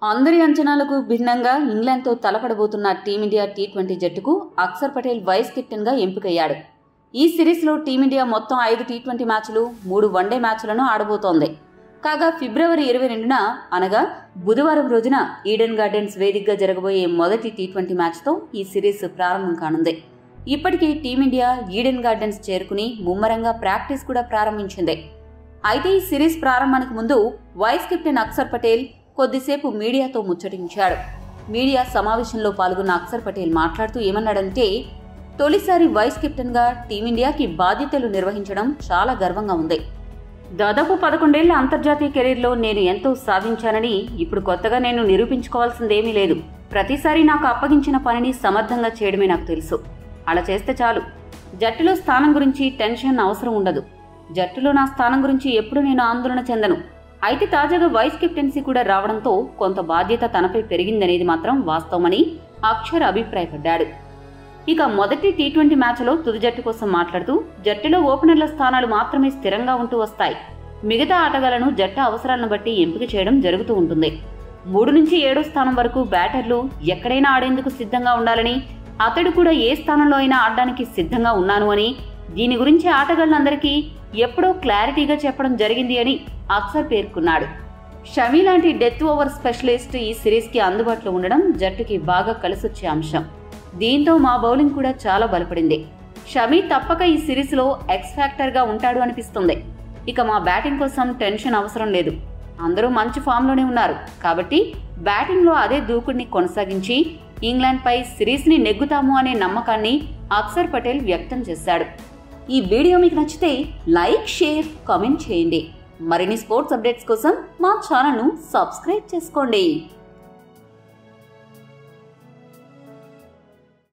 అందరి అంచనాలకు భిన్నంగా ఇంగ్లాండ్తో తలపడబోతున్న టీమిండియా టీ20 జట్టుకు అక్షర్ పటేల్ వైస్ కెప్టెన్గా ఎంపికయ్యాడు. ఈ సిరీస్లో టీమిండియా మొత్తం 5 టీ20 మ్యాచ్లు, 3 వన్డే మ్యాచ్లను ఆడబోతోంది. కాగా ఫిబ్రవరి 22న అనగా బుధవారం రోజున ఈడెన్ గార్డెన్స్ వేదికగా జరగబోయే మొదటి టీ20 మ్యాచ్తో ఈ సిరీస్ ప్రారంభం కానుంది. ఇప్పటికే టీమిండియా ఈడెన్ గార్డెన్స్ చేరుకుని ముమ్మరంగా ప్రాక్టీస్ కూడా ప్రారంభించింది. అయితే ఈ సిరీస్ ప్రారంభానికి ముందు వైస్ కెప్టెన్ అక్షర్ పటేల్ కొద్దిసేపు మీడియాతో ముచ్చటించాడు. మీడియా సమావేశంలో పాల్గొన్న అక్షర్ పటేల్ మాట్లాడుతూ ఏమన్నాడంటే, తొలిసారి వైస్ కెప్టెన్గా టీమిండియాకి బాధ్యతలు నిర్వహించడం చాలా గర్వంగా ఉంది. దాదాపు 11 ఏళ్ల అంతర్జాతీయ కెరీర్లో నేను ఎంతో సాధించానని ఇప్పుడు కొత్తగా నేను నిరూపించుకోవాల్సిందేమీ లేదు. ప్రతిసారి నాకు అప్పగించిన పనిని సమర్థంగా చేయడమే నాకు తెలుసు. అలా చేస్తే చాలు. జట్టులో స్థానం గురించి టెన్షన్ అవసరం ఉండదు. జట్టులో నా స్థానం గురించి ఎప్పుడు నేను ఆందోళన చెందను. అయితే తాజాగా వైస్ కెప్టెన్సీ కూడా రావడంతో కొంత బాధ్యత తనపై పెరిగిందనేది మాత్రం వాస్తవమని అక్షర్ అభిప్రాయపడ్డాడు. ఇక మొదటి టీ20 మ్యాచ్లో తుది జట్టు కోసం మాట్లాడుతూ, జట్టులో ఓపెనర్ల స్థానాలు మాత్రమే స్థిరంగా ఉంటూ వస్తాయి. మిగతా ఆటగాళ్లను జట్టు అవసరాలను బట్టి ఎంపిక చేయడం జరుగుతూ ఉంటుంది. 3 నుంచి 7 స్థానం వరకు బ్యాటర్లు ఎక్కడైనా ఆడేందుకు సిద్ధంగా ఉండాలని, అతడు కూడా ఏ స్థానంలో అయినా ఆడడానికి సిద్ధంగా ఉన్నాను అని, దీని గురించి ఆటగాళ్లందరికీ ఎప్పుడో క్లారిటీగా చెప్పడం జరిగింది అని అక్షర్ పేర్కొన్నాడు. షమి లాంటి డెత్ ఓవర్ స్పెషలిస్ట్ ఈ సిరీస్కి అందుబాటులో ఉండడం జట్టుకి బాగా కలిసొచ్చే అంశం. దీంతో మా బౌలింగ్ కూడా చాలా బలపడింది. షమి తప్పక ఈ సిరీస్లో ఎక్స్ ఫ్యాక్టర్గా ఉంటాడు అనిపిస్తుంది. ఇక మా బ్యాటింగ్ కోసం టెన్షన్ అవసరం లేదు. అందరూ మంచి ఫామ్లోనే ఉన్నారు. కాబట్టి బ్యాటింగ్లో అదే దూకుడిని కొనసాగించి ఇంగ్లాండ్పై సిరీస్ని నెగ్గుతాము అనే నమ్మకాన్ని అక్షర్ పటేల్ వ్యక్తం చేశాడు. ఈ వీడియో మీకు నచ్చితే లైక్, షేర్, కామెంట్ చేయండి. మరిన్ని స్పోర్ట్స్ అప్డేట్స్ కోసం మా ఛానల్ను సబ్స్క్రైబ్ చేసుకోండి.